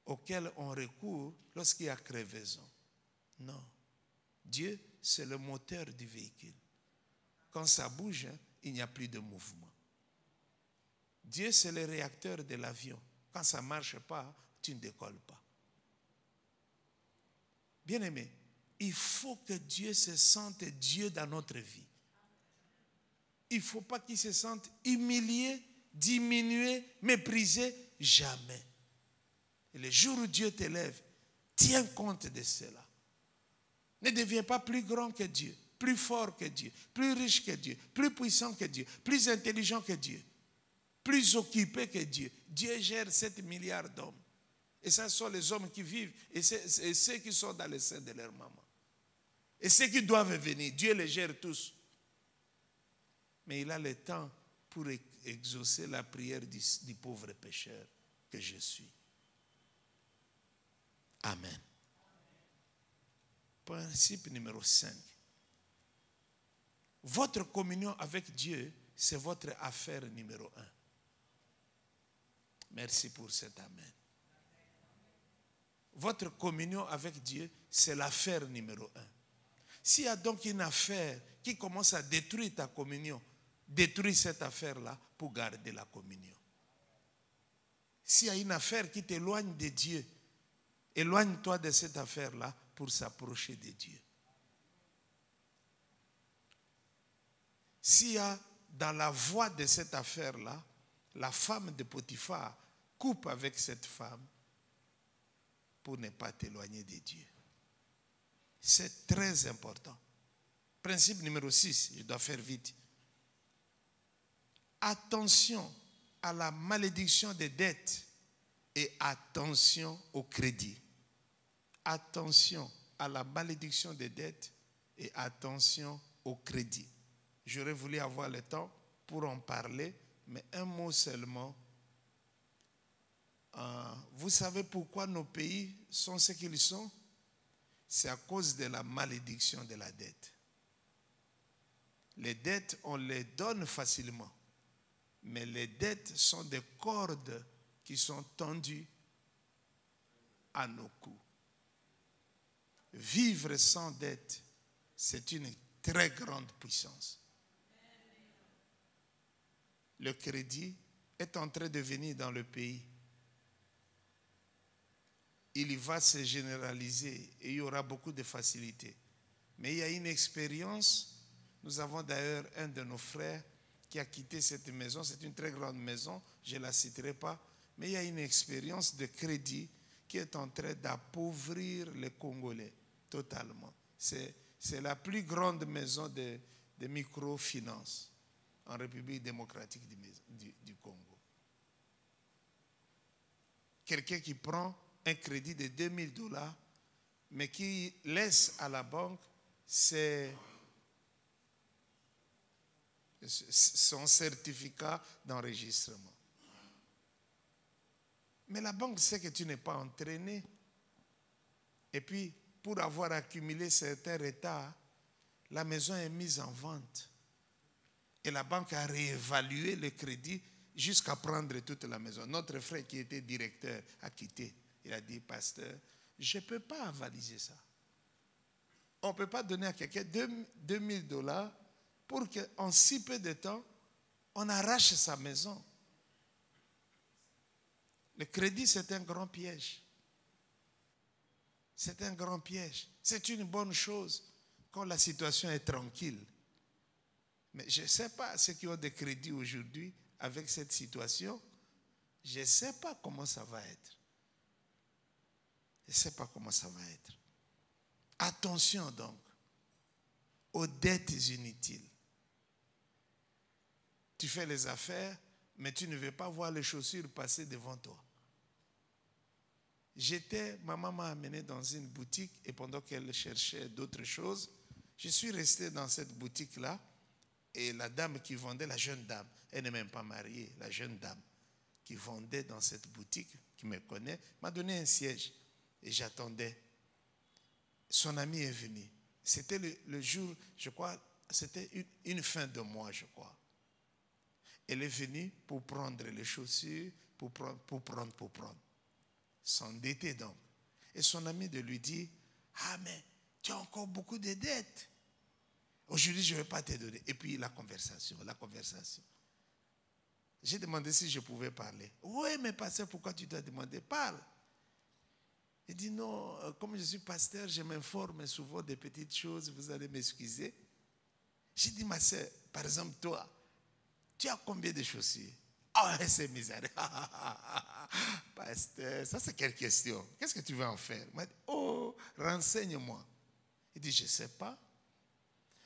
auquel on recourt lorsqu'il y a crevaison. Non. Dieu, c'est le moteur du véhicule. Quand ça bouge, il n'y a plus de mouvement. Dieu, c'est le réacteur de l'avion. Quand ça ne marche pas, tu ne décolles pas. Bien-aimé, il faut que Dieu se sente Dieu dans notre vie. Il ne faut pas qu'il se sente humilié, diminué, méprisé, jamais. Et le jour où Dieu t'élève, tiens compte de cela. Ne deviens pas plus grand que Dieu, plus fort que Dieu, plus riche que Dieu, plus puissant que Dieu, plus intelligent que Dieu, plus occupé que Dieu. Dieu gère 7 milliards d'hommes. Et ce sont les hommes qui vivent et ceux qui sont dans le sein de leur maman. Et ceux qui doivent venir, Dieu les gère tous. Mais il a le temps pour exaucer la prière du pauvre pécheur que je suis. Amen. Principe numéro 5. Votre communion avec Dieu, c'est votre affaire numéro 1. Merci pour cet amen. Votre communion avec Dieu, c'est l'affaire numéro 1. S'il y a donc une affaire qui commence à détruire ta communion, détruis cette affaire-là pour garder la communion. S'il y a une affaire qui t'éloigne de Dieu, éloigne-toi de cette affaire-là pour s'approcher de Dieu. S'il y a dans la voie de cette affaire-là, la femme de Potiphar coupe avec cette femme pour ne pas t'éloigner de Dieu. C'est très important. Principe numéro 6, je dois faire vite. Attention à la malédiction des dettes et attention au crédit. Attention à la malédiction des dettes et attention au crédit. J'aurais voulu avoir le temps pour en parler, mais un mot seulement. Vous savez pourquoi nos pays sont ce qu'ils sont? C'est à cause de la malédiction de la dette. Les dettes, on les donne facilement, mais les dettes sont des cordes qui sont tendues à nos cous. Vivre sans dette, c'est une très grande puissance. Le crédit est en train de venir dans le pays. Il va se généraliser et il y aura beaucoup de facilité. Mais il y a une expérience. Nous avons d'ailleurs un de nos frères qui a quitté cette maison. C'est une très grande maison, je ne la citerai pas. Mais il y a une expérience de crédit qui est en train d'appauvrir les Congolais totalement. C'est la plus grande maison de microfinance en République démocratique du Congo. Quelqu'un qui prend un crédit de $2000, mais qui laisse à la banque son certificat d'enregistrement. Mais la banque sait que tu n'es pas entraîné. Et puis, pour avoir accumulé certains retards, la maison est mise en vente. Et la banque a réévalué le crédit jusqu'à prendre toute la maison. Notre frère qui était directeur a quitté. Il a dit, pasteur, Je ne peux pas avaliser ça. On ne peut pas donner à quelqu'un $2000 pour qu'en si peu de temps, on arrache sa maison. Le crédit, c'est un grand piège. C'est un grand piège. C'est une bonne chose quand la situation est tranquille. Mais je ne sais pas ceux qui ont des crédits aujourd'hui avec cette situation. Je ne sais pas comment ça va être. Je ne sais pas comment ça va être. Attention donc aux dettes inutiles. Tu fais les affaires, mais tu ne veux pas voir les chaussures passer devant toi. Ma maman m'a amené dans une boutique et pendant qu'elle cherchait d'autres choses, je suis resté dans cette boutique-là et la dame qui vendait, la jeune dame, elle n'est même pas mariée, la jeune dame qui vendait dans cette boutique, qui me connaît, m'a donné un siège et j'attendais. Son ami est venu. C'était le jour, je crois, c'était une fin de mois, je crois. Elle est venue pour prendre les chaussures, pour prendre. S'endetter donc. Et son ami de lui dire, ah mais tu as encore beaucoup de dettes. Aujourd'hui, je ne vais pas te donner. Et puis la conversation. J'ai demandé si je pouvais parler. Oui, mais pasteur, pourquoi tu t'as demandé? Parle. Il dit non, comme je suis pasteur, je m'informe souvent des petites choses, vous allez m'excuser. J'ai dit, ma soeur, par exemple, toi, tu as combien de chaussures? Ah, c'est misérable. Pasteur, ça c'est quelle question? Qu'est-ce que tu veux en faire? Il m'a dit, oh, renseigne-moi. Il dit, je ne sais pas,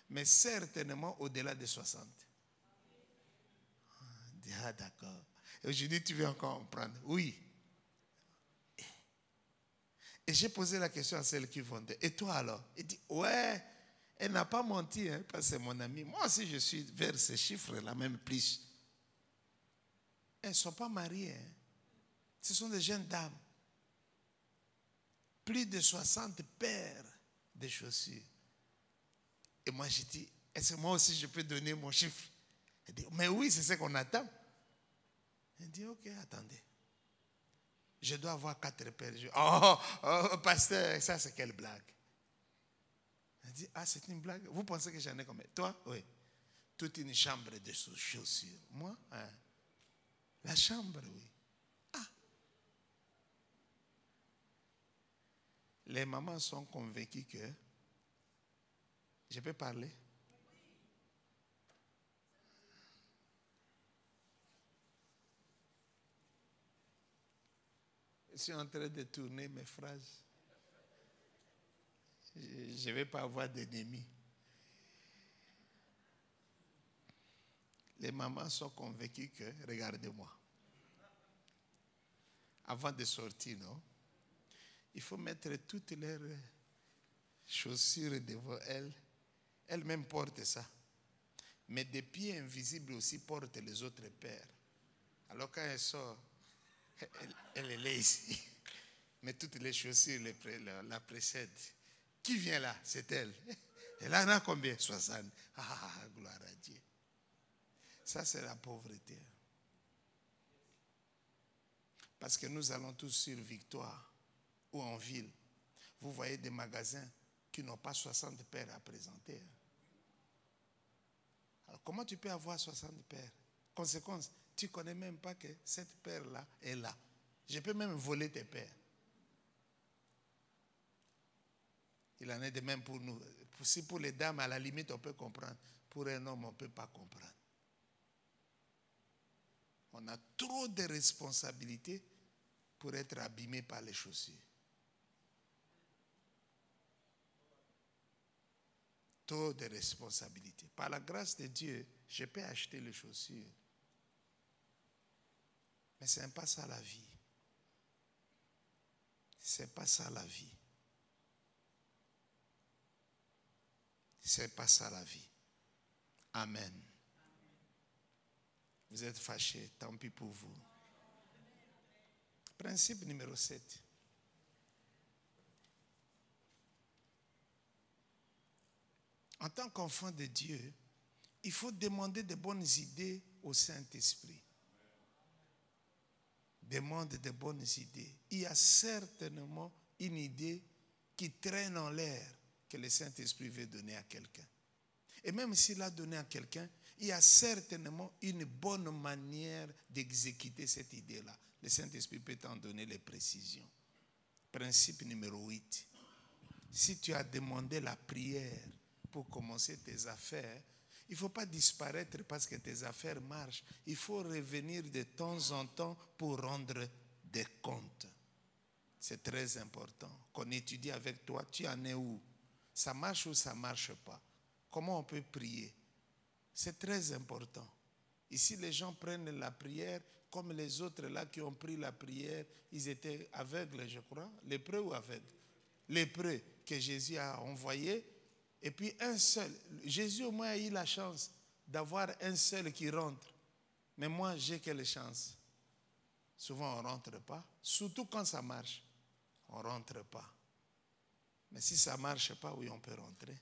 mais certainement au-delà de 60. Il dit, ah d'accord. Et aujourd'hui, tu veux encore en prendre? Oui. Et j'ai posé la question à celle qui vendait. Et toi alors? Il dit, ouais, elle n'a pas menti, hein, parce que c'est mon ami. Moi aussi, je suis vers ces chiffres-là, même plus. Elles ne sont pas mariées. Hein. Ce sont des jeunes dames. Plus de 60 paires de chaussures. Et moi, j'ai dit, est-ce que moi aussi, je peux donner mon chiffre? Elle dit, mais oui, c'est ce qu'on attend. Elle dit, ok, attendez. Je dois avoir 4 paires. Oh, pasteur, ça c'est quelle blague? Elle dit, ah, c'est une blague. Vous pensez que j'en ai combien? Toi? Oui. Toute une chambre de chaussures. Moi? Hein? La chambre, oui. Ah. Les mamans sont convaincues que... Je peux parler? Je suis en train de tourner mes phrases. Je ne vais pas avoir d'ennemis. Les mamans sont convaincues que, regardez-moi, avant de sortir, non, il faut mettre toutes leurs chaussures devant elles. Elles-mêmes portent ça. Mais des pieds invisibles aussi portent les autres paires. Alors quand elle sort, elle est là ici. Mais toutes les chaussures la précèdent. Qui vient là? C'est elle. Elle en a combien? 60. Ah, gloire à Dieu. Ça, c'est la pauvreté. Parce que nous allons tous sur Victoire ou en ville. Vous voyez des magasins qui n'ont pas 60 paires à présenter. Alors, comment tu peux avoir 60 paires? Conséquence, tu ne connais même pas que cette paire-là est là. Je peux même voler tes paires. Il en est de même pour nous. Si pour les dames, à la limite, on peut comprendre. Pour un homme, on ne peut pas comprendre. On a trop de responsabilités pour être abîmé par les chaussures. Trop de responsabilités. Par la grâce de Dieu, je peux acheter les chaussures. Mais ce n'est pas ça la vie. Ce n'est pas ça la vie. Ce n'est pas ça la vie. Amen. Vous êtes fâchés, tant pis pour vous. Principe numéro 7. En tant qu'enfant de Dieu, il faut demander de bonnes idées au Saint-Esprit. Demande de bonnes idées. Il y a certainement une idée qui traîne en l'air que le Saint-Esprit veut donner à quelqu'un. Et même s'il l'a donné à quelqu'un, il y a certainement une bonne manière d'exécuter cette idée-là. Le Saint-Esprit peut t'en donner les précisions. Principe numéro 8. Si tu as demandé la prière pour commencer tes affaires, il ne faut pas disparaître parce que tes affaires marchent. Il faut revenir de temps en temps pour rendre des comptes. C'est très important qu'on étudie avec toi. Tu en es où? Ça marche ou ça ne marche pas? Comment on peut prier? C'est très important. Ici, les gens prennent la prière comme les autres là qui ont pris la prière. Ils étaient aveugles, je crois. Lépreux ou aveugles? Lépreux que Jésus a envoyé. Et puis un seul. Jésus au moins a eu la chance d'avoir un seul qui rentre. Mais moi, j'ai quelle chance? Souvent, on ne rentre pas. Surtout quand ça marche. On ne rentre pas. Mais si ça ne marche pas, oui, on peut rentrer.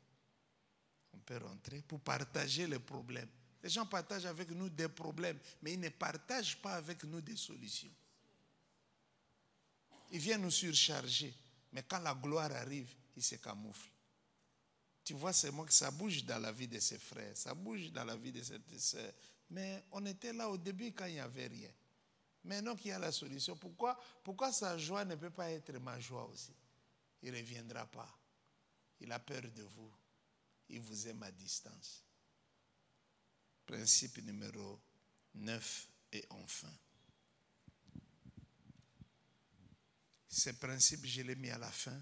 On peut rentrer pour partager les problèmes. Les gens partagent avec nous des problèmes, mais ils ne partagent pas avec nous des solutions. Ils viennent nous surcharger, mais quand la gloire arrive, ils se camouflent. Tu vois seulement que ça bouge dans la vie de ses frères, ça bouge dans la vie de ses sœurs. Mais on était là au début quand il n'y avait rien. Maintenant qu'il y a la solution, pourquoi sa joie ne peut pas être ma joie aussi? Il ne reviendra pas. Il a peur de vous. Il vous aime à distance. Principe numéro 9 et enfin. Ce principe, je l'ai mis à la fin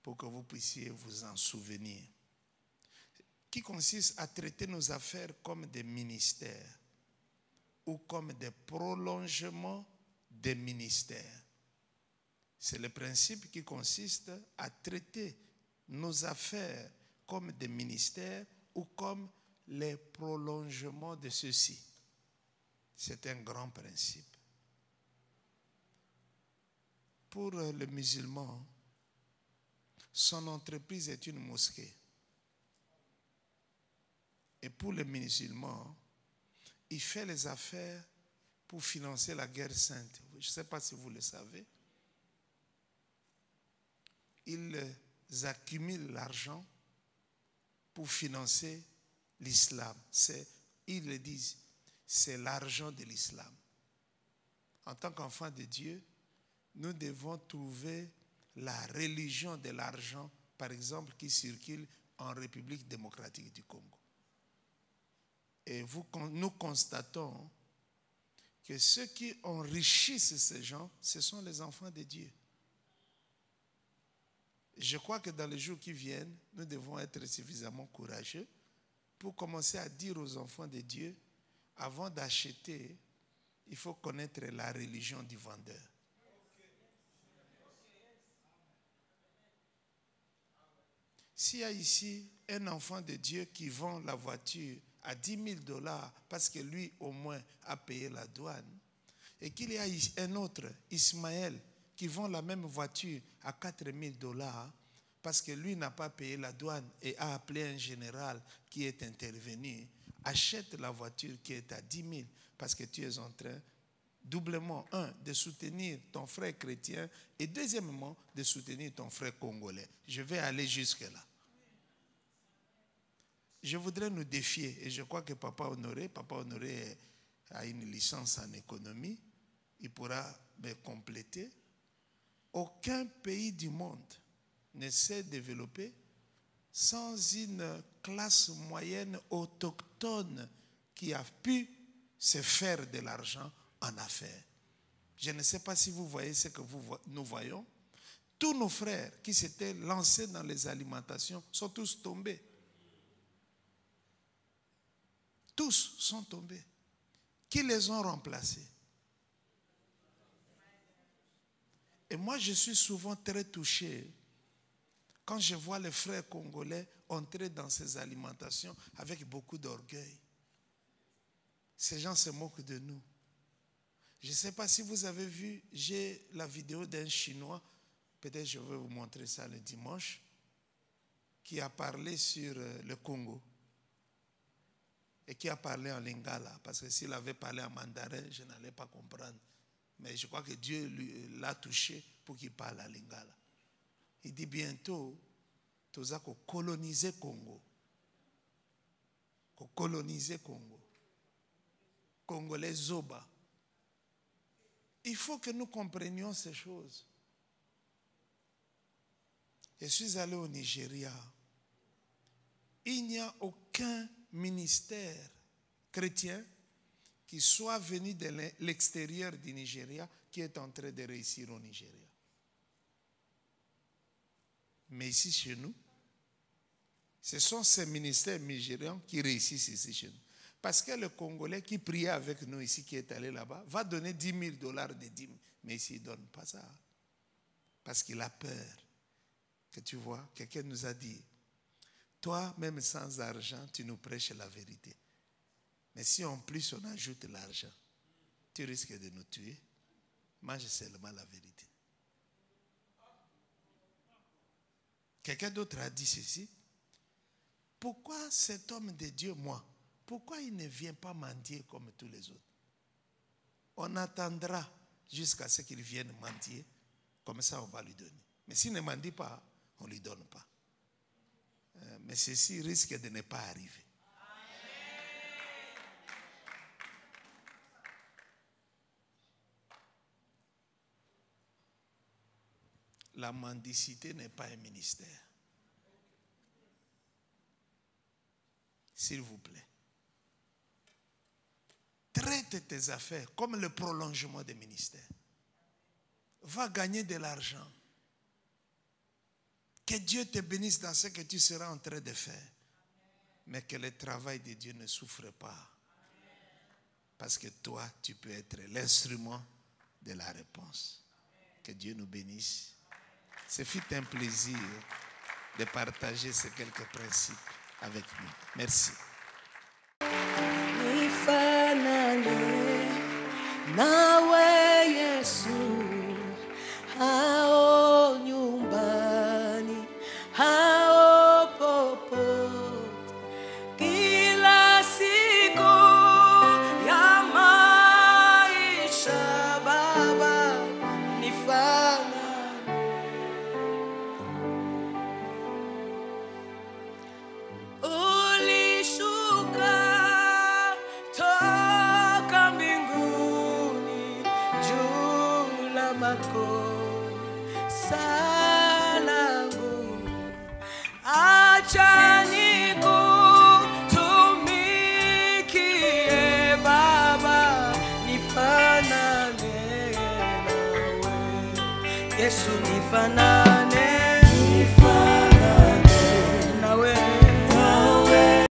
pour que vous puissiez vous en souvenir. Qui consiste à traiter nos affaires comme des ministères ou comme des prolongements des ministères. C'est le principe qui consiste à traiter nos affaires comme des ministères ou comme les prolongements de ceux-ci. C'est un grand principe. Pour le musulman, son entreprise est une mosquée. Et pour le musulman, il fait les affaires pour financer la guerre sainte. Je ne sais pas si vous le savez. Ils accumulent l'argent pour financer l'islam. Ils le disent, c'est l'argent de l'islam. En tant qu'enfants de Dieu, nous devons trouver la religion de l'argent, par exemple, qui circule en République démocratique du Congo. Et nous constatons que ceux qui enrichissent ces gens, ce sont les enfants de Dieu. Je crois que dans les jours qui viennent, nous devons être suffisamment courageux pour commencer à dire aux enfants de Dieu, avant d'acheter, il faut connaître la religion du vendeur. S'il y a ici un enfant de Dieu qui vend la voiture à 10 000 $ parce que lui au moins a payé la douane, et qu'il y a un autre, Ismaël, qui vend la même voiture à 4 000 $ parce que lui n'a pas payé la douane et a appelé un général qui est intervenu, achète la voiture qui est à 10 000 parce que tu es en train, doublement, de soutenir ton frère chrétien et deuxièmement, de soutenir ton frère congolais. Je vais aller jusque-là. Je voudrais nous défier, et je crois que Papa Honoré a une licence en économie, il pourra me compléter. Aucun pays du monde ne s'est développé sans une classe moyenne autochtone qui a pu se faire de l'argent en affaires. Je ne sais pas si vous voyez ce que nous voyons. Tous nos frères qui s'étaient lancés dans les alimentations sont tous tombés. Tous sont tombés. Qui les ont remplacés? Et moi, je suis souvent très touché quand je vois les frères congolais entrer dans ces alimentations avec beaucoup d'orgueil. Ces gens se moquent de nous. Je ne sais pas si vous avez vu, j'ai la vidéo d'un Chinois, peut-être je vais vous montrer ça le dimanche, qui a parlé sur le Congo. Et qui a parlé en lingala, parce que s'il avait parlé en mandarin, je n'allais pas comprendre. Mais je crois que Dieu l'a touché pour qu'il parle à Lingala. Il dit bientôt, tu vas coloniser Congo. Coloniser Congo. Congolais Zoba. Il faut que nous comprenions ces choses. Je suis allé au Nigeria. Il n'y a aucun ministère chrétien qui soit venu de l'extérieur du Nigeria qui est en train de réussir au Nigeria. Mais ici chez nous, ce sont ces ministères nigérians qui réussissent ici chez nous. Parce que le Congolais qui priait avec nous ici, qui est allé là-bas, va donner $10 000 de dîmes. Mais ici, il ne donne pas ça. Parce qu'il a peur. Que tu vois, quelqu'un nous a dit, toi, même sans argent, tu nous prêches la vérité. Mais si en plus on ajoute l'argent, tu risques de nous tuer. Mange seulement la vérité. Quelqu'un d'autre a dit ceci. Pourquoi cet homme de Dieu, moi, pourquoi il ne vient pas mendier comme tous les autres? On attendra jusqu'à ce qu'il vienne mendier. Comme ça, on va lui donner. Mais s'il ne mendie pas, on ne lui donne pas. Mais ceci risque de ne pas arriver. La mendicité n'est pas un ministère. S'il vous plaît. Traite tes affaires comme le prolongement des ministères. Va gagner de l'argent. Que Dieu te bénisse dans ce que tu seras en train de faire. Mais que le travail de Dieu ne souffre pas. Parce que toi, tu peux être l'instrument de la réponse. Que Dieu nous bénisse. Ce fut un plaisir de partager ces quelques principes avec nous. Merci. Nawe Yesu hao nyumbani hao popote kila siku ya maisha Baba nifanye ulishuka toka mbinguni juu la makosa langu. Acha nikutumikie Baba, nifanane nawe Yesu, nifanane